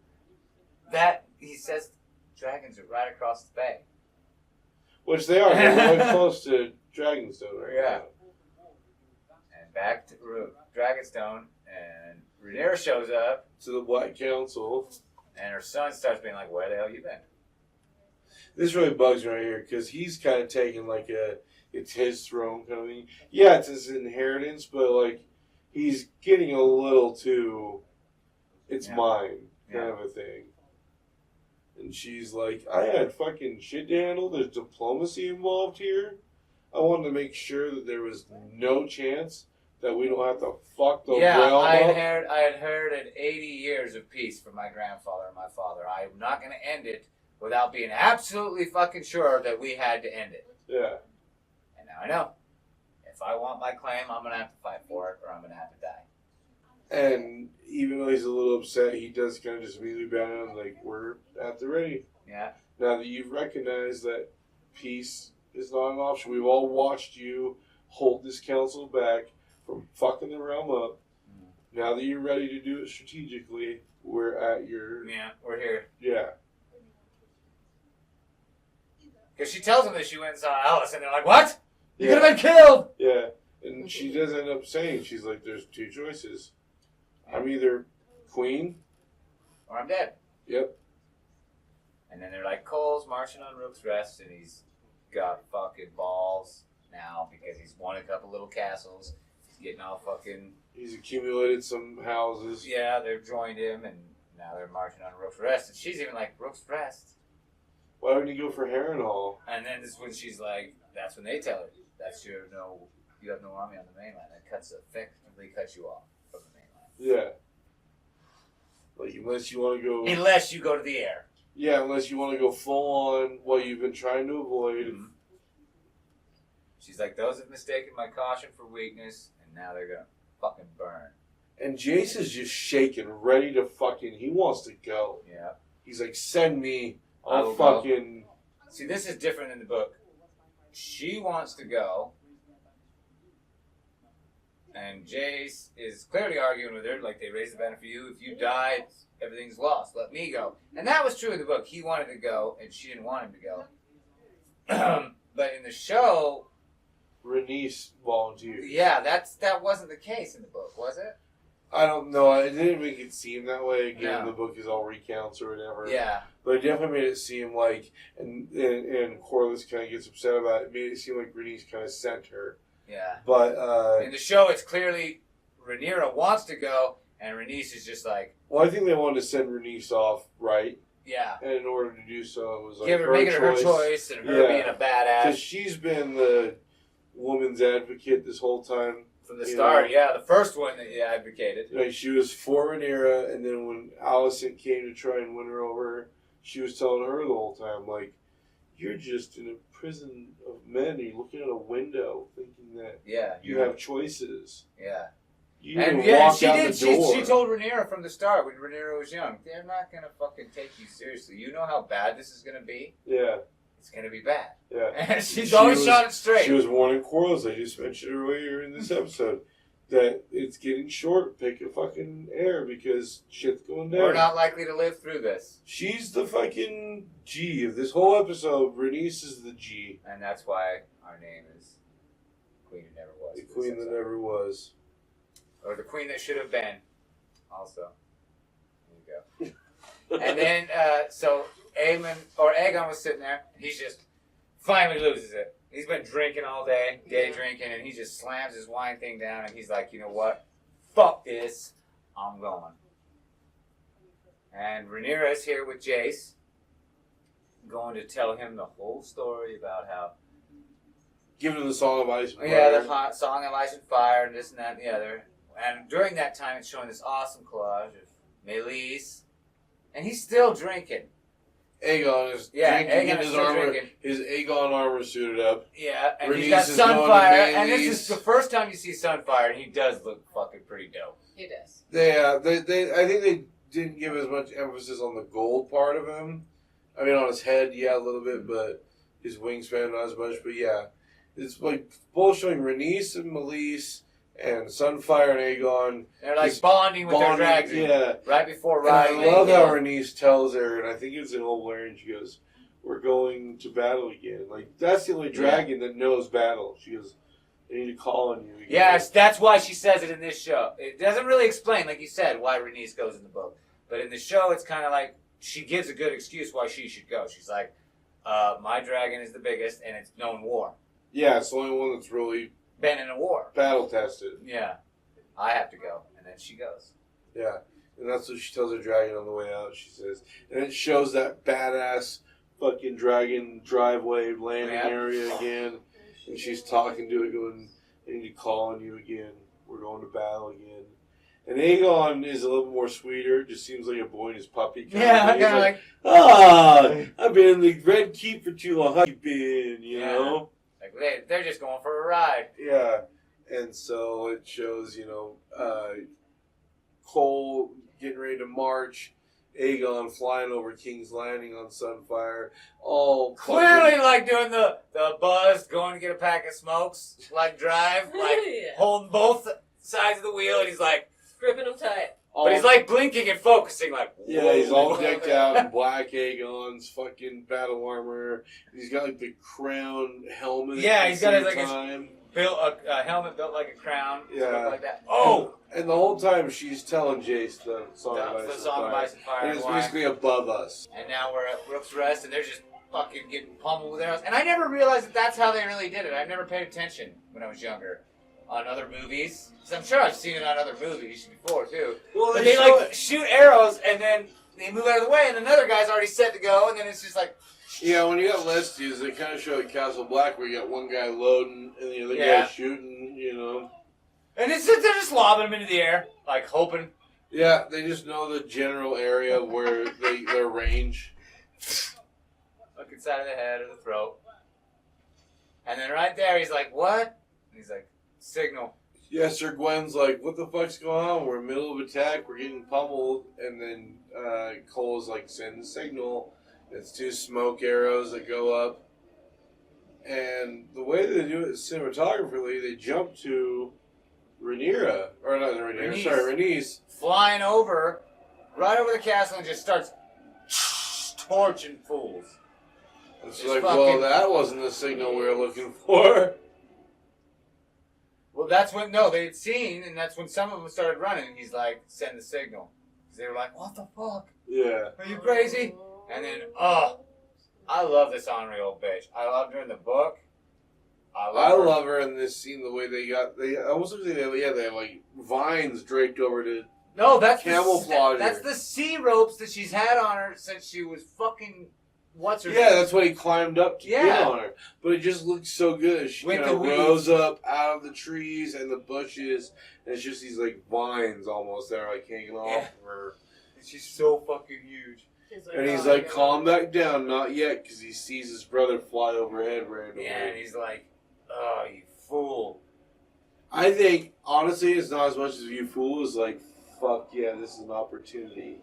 That, he says, dragons are right across the bay. Which they are. They're right close to Dragonstone right Yeah. now. And back to Dragonstone, and Rhaenyra shows up, To the Black Council. and her son starts being like, where the hell you been? This really bugs me right here because he's kind of taking like it's his throne kind of thing. Yeah, it's his inheritance, but like he's getting a little too it's mine kind of a thing. And she's like, I had fucking shit to handle. There's diplomacy involved here. I wanted to make sure that there was no chance that we don't have to fuck the realm I up. had heard an 80 years of peace from my grandfather and my father. I'm not going to end it without being absolutely fucking sure that we had to end it. Yeah. And now I know. If I want my claim, I'm going to have to fight for it, or I'm going to have to die. And even though he's a little upset, he does kind of just immediately bow down, like, we're at the ready. Yeah. Now that you've recognized that peace is not an option, we've all watched you hold this council back from fucking the realm up. Now that you're ready to do it strategically, we're at your... Yeah, we're here. Yeah. Because she tells them that she went and saw Alice, and they're like, what? You Yeah. could have been killed! Yeah. And she does end up saying, she's like, there's two choices. I'm either queen. Or I'm dead. Yep. And then they're like, Cole's marching on Rook's Rest, and he's got fucking balls now because he's won a couple little castles. He's getting all fucking... He's accumulated some houses. Yeah, they've joined him, and now they're marching on Rook's Rest. And she's even like, Rook's Rest? Why wouldn't you go for Harrenhall? And then this is when she's like, that's when they tell her, you have no army on the mainland. That effectively cuts you off from the mainland. Yeah. Like, unless you want to go... Unless you go to the air. Yeah, unless you want to go full on what you've been trying to avoid. Mm-hmm. She's like, those have mistaken my caution for weakness, and now they're going to fucking burn. And Jace is just shaking, ready to fucking... He wants to go. Yeah. He's like, send me. I I'll will fucking... go. See, this is different in the book. She wants to go, and Jace is clearly arguing with her, like, they raised the banner for you. If you die, everything's lost. Let me go. And that was true in the book. He wanted to go, and she didn't want him to go. But in the show... Rhaenys volunteered. Yeah, that wasn't the case in the book, was it? I don't know. It didn't make it seem that way. Again, No. the book is all recounts or whatever. Yeah. But it definitely made it seem like, and Corlys kind of gets upset about it, made it seem like Rhaenys kind of sent her. Yeah. But, in the show, it's clearly Rhaenyra wants to go, and Rhaenys is just like... well, I think they wanted to send Rhaenys off, right? Yeah. And in order to do so, it was like Make it her choice, and her being a badass. Because she's been the woman's advocate this whole time. From the start, yeah. The first one that you advocated. Like, she was for Rhaenyra, and then when Alicent came to try and win her over, she was telling her the whole time, like, you're just in a prison of men, and you're looking at a window thinking that you have choices. Yeah. You And didn't walk she out did. the door. She told Rhaenyra from the start when Rhaenyra was young, they're not going to fucking take you seriously. You know how bad this is going to be? Yeah. It's going to be bad. Yeah. And she's always shot it straight. She was warning Corlys, I just mentioned earlier in this episode, that it's getting short. Pick a fucking heir because shit's going down. We're not likely to live through this. She's the fucking G of this whole episode. Rhaenys is the G. And that's why our name is Queen Who Never Was. The queen that never was. Or the queen that should have been. Also. There you go. And then, so Aegon was sitting there. He's just finally loses it. He's been drinking all day, drinking, and he just slams his wine thing down, and he's like, you know what? Fuck this. I'm going. And Rhaenyra is here with Jace, going to tell him the whole story about how... Giving him the Song of Ice and Fire. Yeah, the hot Song of Ice and Fire, and this and that and the other. And during that time, it's showing this awesome collage of Meleys, and he's still drinking. Aegon is drinking in his armor. His Aegon armor suited up. Yeah, and Rhaenys he's got is going to Sunfire, and this Meleys. is the first time you see Sunfire, and he does look fucking pretty dope. He does. They I think they didn't give as much emphasis on the gold part of him. I mean, on his head, yeah, a little bit, but his wingspan not as much. But yeah, it's like both showing Rhaenys and Meleys and Sunfire and Aegon. They're like bonding with their dragons. Yeah. Right before And riding. I love how Rhaenys tells her, and I think it's in Old Blair, and she goes, "We're going to battle again." Like, that's the only dragon that knows battle. She goes, "They need to call on you again." Yes, that's why she says it in this show. It doesn't really explain, like you said, why Rhaenys goes in the book. But in the show, it's kind of like she gives a good excuse why she should go. She's like, my dragon is the biggest, and it's known war. Yeah, it's the only one that's really Been in a war. battle tested. Yeah. I have to go. And then she goes. Yeah, and that's what she tells her dragon on the way out, she says. And it shows that badass fucking dragon driveway landing area again. And she's talking to it, going, "I need to call on you again. We're going to battle again." And Aegon is a little more sweeter, just seems like a boy and his puppy. Kind of kind of like, I've been in the Red Keep for too long. How you been, you know? Like they're just going for a ride. Yeah. And so it shows, Cole getting ready to march, Aegon flying over King's Landing on Sunfire, all Clearly, like doing the buzz, going to get a pack of smokes, like drive, like Yeah. holding both sides of the wheel, and he's like, Gripping them tight. but he's like blinking and focusing, like, yeah, he's all whoa. decked out in black Aegon's fucking battle armor. He's got like the crown helmet. Yeah, at the he's got his, same like, time. built a helmet built like a crown, Yeah. stuff like that. Oh, And the whole time she's telling Jace the song of the Ice song of and Fire. Ice and Fire. And And, it's why. basically above us. And now we're at Rook's Rest, and they're just fucking getting pummeled with arrows. And I never realized that that's how they really did it. I never paid attention when I was younger on other movies. 'Cause I'm sure I've seen it on other movies before too. Well, But they like shoot arrows, and then they move out of the way, and another guy's already set to go, and then it's just like, yeah, when you got Lesties, they kind of show like Castle Black where you got one guy loading and the other Yeah. guy shooting, you know. and they're just lobbing them into the air, like hoping. Yeah, they just know the general area where their range. Fucking side of the head or the throat. And then right there, he's like, what? And he's like, signal. Yeah, Sir Gwen's like, what the fuck's going on? We're in the middle of attack, we're getting pummeled, and then Cole's like, send the signal. It's 2 smoke arrows that go up. And the way they do it cinematographically, they jump to Rhaenyra, or not Rhaenyra, Rhaenys. sorry, Rhaenys. Flying over, right over the castle, and just starts torching fools. It's Just like, fucking- well, that wasn't the signal we were looking for. Well, that's when, no, they had seen, and that's when some of them started running, and he's like, send the signal. 'Cause they were like, what the fuck? Yeah. Are you crazy? And then, oh, I love this ornery old bitch. I loved her in the book. I her. love her in this scene, the way they almost look like they have like vines draped over to. No, that's Camouflage that's her. the sea ropes that she's had on her since she was fucking, what's her Yeah, name? that's what he climbed up to Yeah. get on her. But it just looks so good. She With kind the of weeds. rose up out of the trees and the bushes, and it's just these like vines almost that are like hanging off Yeah. of her. She's so fucking huge. And he's "Oh, like, yeah." calm back down, not yet, because he sees his brother fly overhead randomly. Yeah, and he's like, oh, you fool. I think, honestly, it's not as much as you fool as like, fuck yeah, this is an opportunity.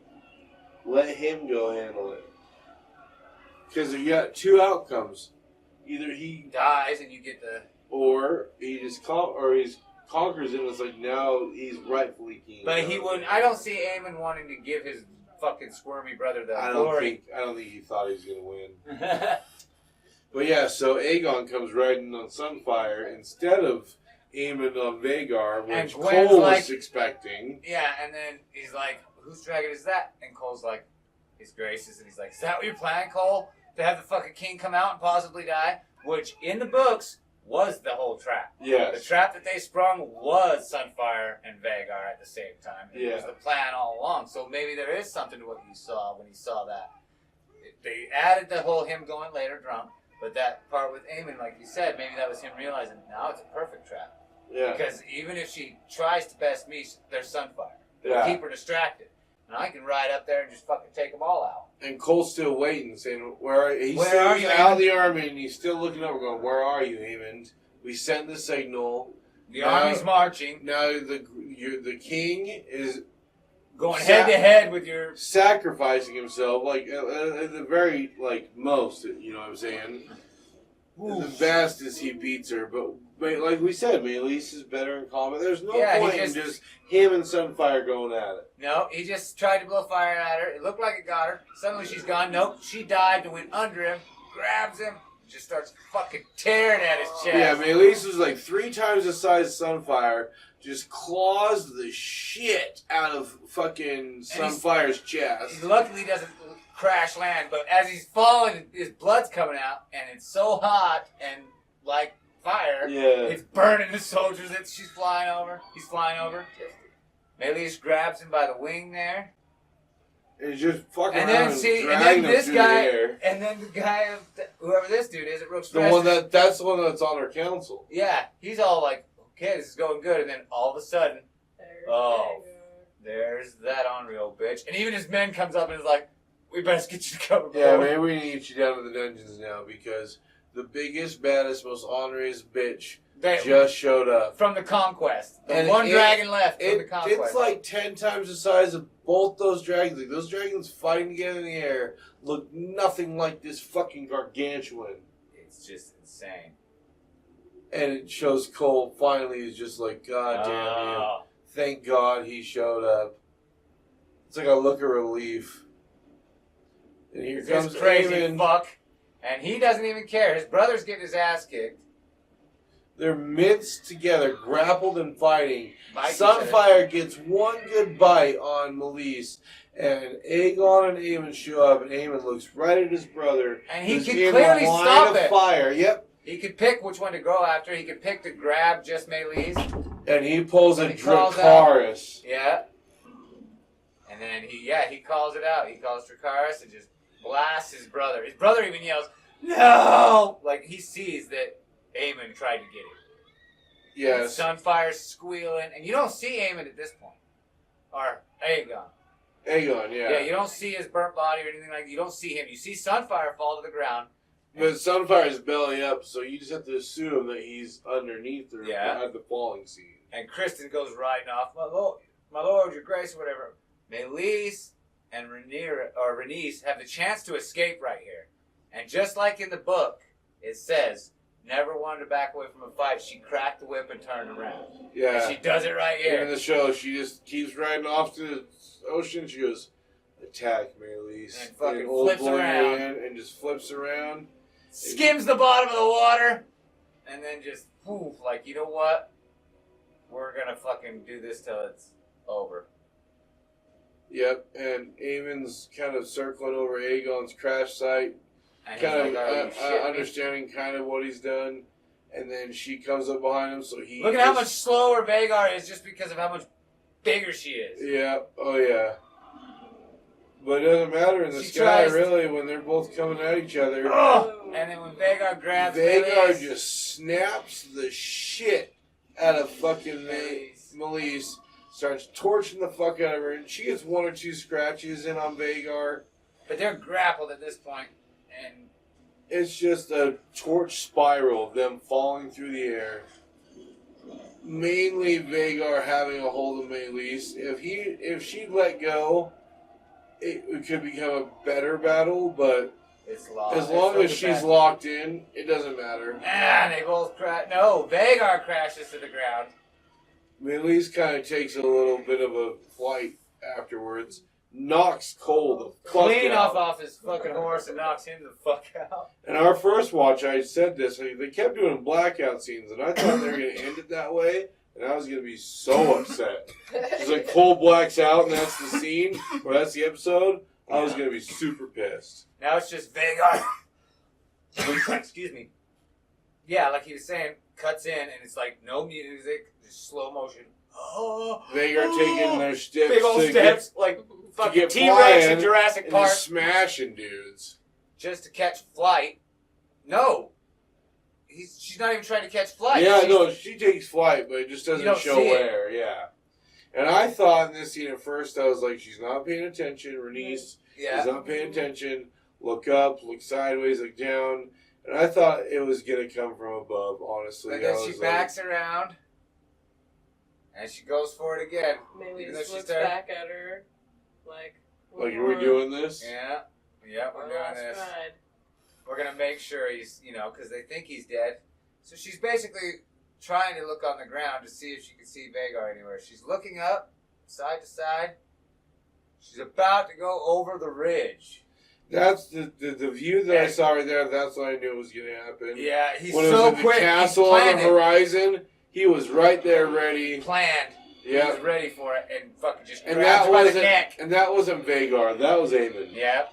Let him go handle it. Because you got 2 outcomes. Either he, Dies, and you get the... or he just conquers him. It's like, now he's rightfully king. But he wouldn't... I don't see Aemon wanting to give his fucking squirmy brother the I don't glory. think he thought he was going to win. But yeah, so Aegon comes riding on Sunfire instead of Aemon on Vhagar, And which Gwen's Cole like- was expecting. Yeah, and then he's like, whose dragon is that? And Cole's like, His Grace's. And he's like, is that what you're planning, Cole? To have the fucking king come out and possibly die? Which, in the books, was the whole trap. The Yes. trap that they sprung was Sunfire and Vhagar at the same time. It was Yeah. the plan all along. So maybe there is something to what you saw when you saw that. They added the whole him going later drunk, but that part with Aemon, like you said, maybe that was him realizing now it's a perfect trap. Yeah. Because even if she tries to best me, there's Sunfire. It'll Yeah. keep her distracted. And I can ride up there and just fucking take them all out. And Cole's still waiting, saying, "Where are you?" He's Where still are you, out of Aemon? the army, and he's still looking over, going, "Where are you, Aemon? We sent the signal. The Now- army's marching, Now the king is going head to head with your... sacrificing himself, like at the very most. You know what I'm saying? The best is he beats her, but like we said, Meleese is better in combat. There's no Yeah, he point in just him and Sunfire going at it. No, he just tried to blow fire at her. It looked like it got her. Suddenly she's gone. Nope, she dived and went under him, grabs him, just starts fucking tearing at his chest. Yeah, Meleese was like 3 times the size of Sunfire, just claws the shit out of fucking Sunfire's chest. He luckily doesn't crash land, but as he's falling, his blood's coming out, and it's so hot and like fire, Yeah. it's burning the soldiers that she's flying over. He's flying over. Meleese grabs him by the wing there. And just fucking And around then see, and dragging then him this through guy, the air. and then the guy of whoever this dude is at Rook's The Rest. one that's the one that's on her council. Yeah, he's all like, okay, this is going good, and then all of a sudden, Oh. there's that ornery old bitch, and even his men comes up and is like, we best get you to cover. Yeah, boy." maybe we need to get you down to the dungeons now because the biggest, baddest, most honoriest bitch That- just showed up. from the conquest. The And one it- dragon left from the conquest. It's like 10 times the size of both those dragons. Like, those dragons fighting together in the air look nothing like this fucking gargantuan. It's just insane. And it shows Cole finally is just like, God damn you. Oh. Thank God he showed up. It's like a look of relief. And here This comes crazy Aemon. fuck. And he doesn't even care. His brother's getting his ass kicked. They're minced together, grappled and fighting. Bite each other. Sunfire gets one good bite on Melise, and Aegon and Aemon show up, and Aemon looks right at his brother. And he who's can in clearly a line stop of it. Fire. Yep. He could pick which one to go after. He could pick to grab just Melise. And he pulls a And he calls out. Dracarys. Yeah. And then he calls it out. He calls Dracarys and just blasts his brother. His brother even yells, "No!" Like he sees that Aemon tried to get him. Yes. Sunfire's squealing, and you don't see Aemon at this point. Or Aegon. Aegon, yeah. Yeah, you don't see his burnt body or anything like that. You don't see him. You see Sunfire fall to the ground. But Sunfire's belly up, so you just have to assume that he's underneath her Yeah. at the falling scene. And Kristen goes riding off. My lord, your grace, or whatever. Melise and Rhaenys have the chance to escape right here. And just like in the book, it says, never wanted to back away from a fight. She cracked the whip and turned around. Yeah. And she does it right And in here. the show, she just keeps riding off to the ocean. She goes, attack, Melise. And fucking old flips boy around. and just flips around. Skims the bottom of the water. And then just, poof, like, you know what? We're going to fucking do this till it's over. Yep, and Aemon's kind of circling over Aegon's crash site, And he's kind like, of "Are you shitting me?" understanding kind of what he's done. And then she comes up behind him, so he... Look at how much slower Vhagar is just because of how much bigger she is. Yeah, oh yeah. But it doesn't matter in the She sky, tries to- really, when they're both coming at each other. Oh! And then when Vhagar grabs Vhagar Melise, just snaps the shit out of fucking Melise, starts torching the fuck out of her, and she gets one or two scratches in on Vhagar. but they're grappled at this point, and It's just a torch spiral of them falling through the air. Mainly Vhagar having a hold of Melise. If she'd let go, it could become a better battle, but it's lost. as long as she's locked in, it doesn't matter. And they both crash. No, Vhagar crashes to the ground. Melise kind of takes a little bit of a flight afterwards, knocks Cole the fuck Clean out. off his fucking horse and knocks him the fuck out. And our first watch, I said this, they kept doing blackout scenes, and I thought they were going to end it that way, and I was going to be so upset. It's like Cole blacks out, and that's the scene, or that's the episode. I was going to be super pissed. Now it's just Vhagar. Excuse me. Yeah, like he was saying, cuts in, and it's like no music, just slow motion. Oh, Vhagar taking their steps, big old to steps, like get fucking T-Rex flying in Jurassic and Park, just smashing dudes. just to catch flight. No, she's not even trying to catch flight. Yeah, She's- no, she takes flight, but it just You doesn't don't show see it. where. Yeah. And I thought in this scene at first, I was like, she's not paying attention. Rhaenys Yeah. is not paying attention. Look up, look sideways, look down. And I thought it was going to come from above, honestly. But then I she was backs around, and she goes for it again. Maybe Even though just she looks started- back at her, like. like, are we doing this? Yeah, we're One doing last this. ride. We're gonna make sure he's, because they think he's dead. So she's basically trying to look on the ground to see if she can see Vhagar anywhere. She's looking up, side to side. She's about to go over the ridge. That's the view that I saw right there. That's what I knew was going to happen. Yeah, he's When it so was in quick. the castle He's on the planned it. horizon, he was right there ready. Planned. He Yeah. was ready for it and fucking just And grabbed that her by the wasn't neck. Vhagar. That was Aemon. Yeah.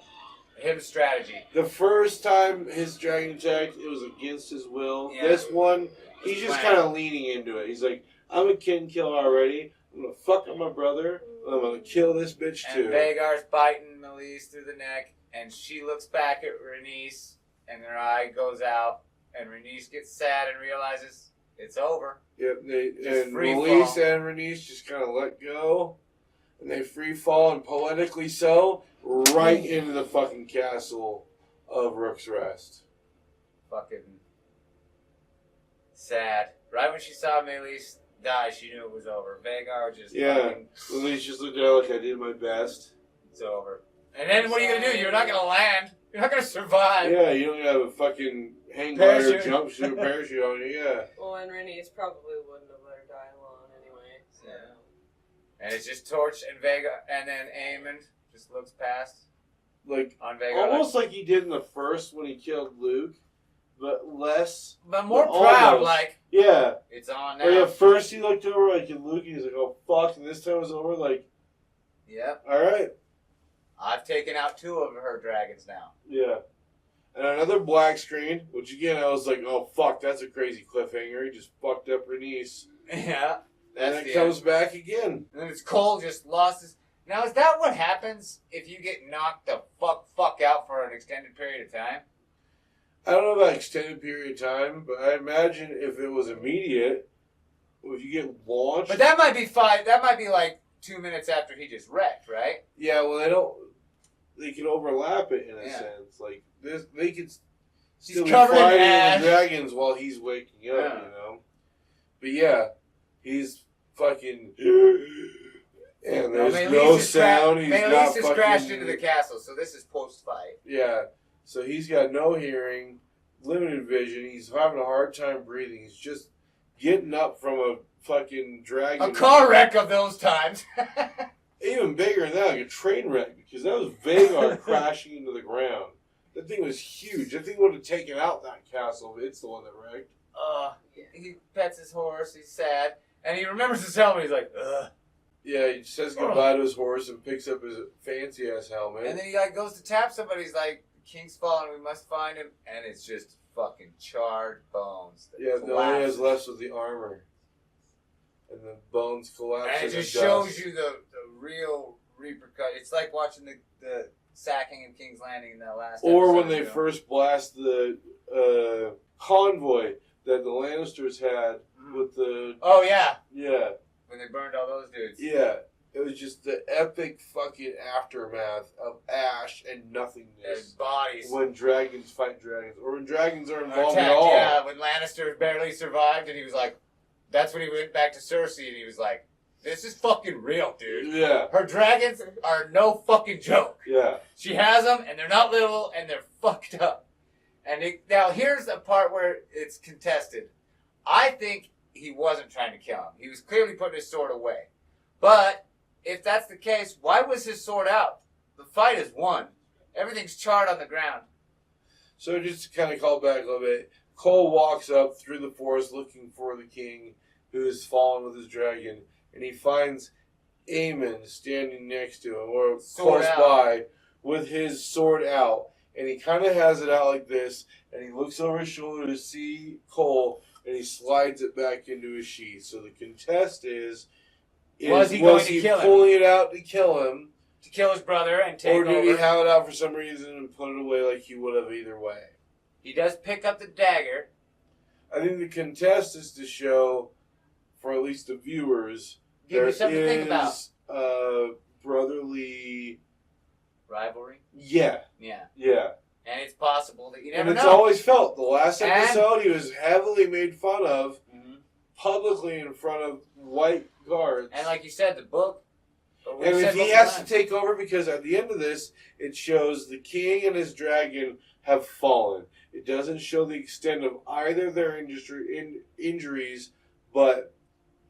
His strategy. The first time his dragon attacked, it was against his will. Yeah. This one, he's just Planned. kind of leaning into it. He's like, I'm a kin killer already. I'm going to fuck up my brother. I'm going to kill this bitch And too. Vhagar's biting Melise through the neck, and she looks back at Rhaenys, and her eye goes out, and Rhaenys gets sad and realizes it's over. Yep, and free Melise fall. and Rhaenys just kind of let go. And they free fall, and poetically so, right into the fucking castle of Rook's Rest. fucking sad. Right when she saw Meleese die, she knew it was over. Vagar just fucking... At least just looked at her like I did my best. It's over. And then what are you going to do? You're not going to land. You're not going to survive. Yeah, you don't have a fucking hang glider, Parachute. jump shoot, parachute on you, yeah. Well, and Rhaenys probably wouldn't have let her die alone anyway. So. Yeah. And it's just Torch and Vagar, and then Aemon just looks past Like, on Vagar. almost like he did in the first when he killed Luke, but less. But more but proud, almost. like, Yeah. it's on now. Like at first he looked over like at Luke and he's like, oh fuck, and this time it was over like, Yep. alright. I've taken out 2 of her dragons now. Yeah. And another black screen, which again I was like, oh fuck, that's a crazy cliffhanger. He just fucked up Rhaenys. Yeah. And That's it the comes end. back again. And then it's Cole just lost his... Now, is that what happens if you get knocked the fuck out for an extended period of time? I don't know about extended period of time, but I imagine if it was immediate, if you get launched. But that might be 5... That might be like 2 minutes after he just wrecked, right? Yeah, well they can overlap it in a sense. Like this, they could still be covered in fighting ash. the dragons while he's waking up, Yeah. you know. But yeah, he's fucking, and there's no sound. He's not Meleese has fucking crashed into the castle, so this is post-fight. Yeah, so he's got no hearing, limited vision. He's having a hard time breathing. He's just getting up from a fucking dragon. A car wreck of those times. Even bigger than that, like a train wreck, because that was Vagar crashing into the ground. That thing was huge. That thing would have taken out that castle if it's the one that wrecked. He pets his horse, he's sad, and he remembers his helmet, he's like, ugh. Yeah, he says goodbye to his horse and picks up his fancy-ass helmet. And then he like goes to tap somebody, he's like, the king's fallen, we must find him, and it's just fucking charred bones. that yeah, the only thing he has collapse. left was the armor. And the bones collapse And it into just dust. shows you the real repercussions. It's like watching the sacking of King's Landing in that last Or episode, when they you know? first blast the convoy that the Lannisters had with the... Oh, yeah. Yeah. When they burned all those dudes. Yeah. It was just the epic fucking aftermath of ash and Their nothingness. bodies. When dragons fight dragons. Or when dragons are involved at Attacked, all. yeah, when Lannister barely survived, and he was like, that's when he went back to Cersei, and he was like, this is fucking real, dude. Yeah. Her dragons are no fucking joke. Yeah. She has them, and they're not little, and they're fucked up. And now here's the part where it's contested. I think he wasn't trying to kill him. He was clearly putting his sword away. But if that's the case, why was his sword out? The fight is won. Everything's charred on the ground. So just to kind of call back a little bit, Cole walks up through the forest looking for the king who has fallen with his dragon, and he finds Aemon standing next to him, or Sword close out. by, with his sword out. And he kind of has it out like this, and he looks over his shoulder to see Cole, and he slides it back into his sheath. So the contest is Was he going to kill him? pulling it out to kill him, To kill his brother and take or did over. he have it out for some reason and put it away like he would have either way? He does pick up the dagger. I think the contest is to show, for at least the viewers, Give you something to think about. Brotherly... Rivalry. Yeah, Yeah. yeah. And it's possible that you And never it's know. always felt. The last And- episode, he was heavily made fun of, Mhm. publicly in front of white guards. And like you said, the book. And if he has to take over, because at the end of this, it shows the king and his dragon have fallen. It doesn't show the extent of either their injuries, but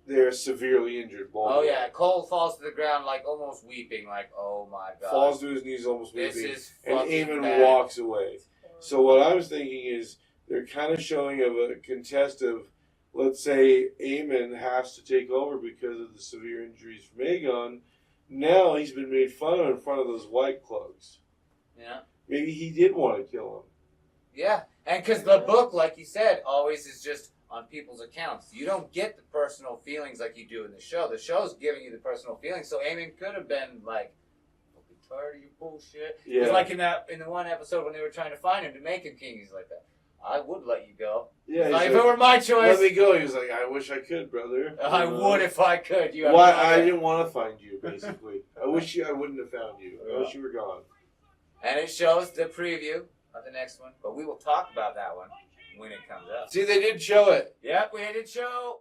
they're severely injured. Oh yeah, Cole falls to the ground like almost weeping, like oh my god. Falls to his knees almost This weeping. is And fucking Aemon bad. walks away. So what I was thinking is they're kind of showing of a contest of, let's say Aemon has to take over because of the severe injuries from Aegon. Now he's been made fun of in front of those white cloaks. Yeah. Maybe he did want to kill him. Yeah, and because the book, like you said, always is just on people's accounts. You don't get the personal feelings like you do in the show. The show's giving you the personal feelings. So Aemon could have been like, "Fucking tired of your bullshit." Yeah. It's like in the one episode when they were trying to find him to make him king. He's like that. I would let you go. Yeah. Like, he's if it like, were my choice, let me go. He was like, I wish I could, brother. I would if I could. You have Why? no I idea. didn't want to find you, basically. I wish I wouldn't have found you. I wish you were gone. And it shows the preview of the next one, but we will talk about that one when it comes up. See, they did show it. Yep, we did show.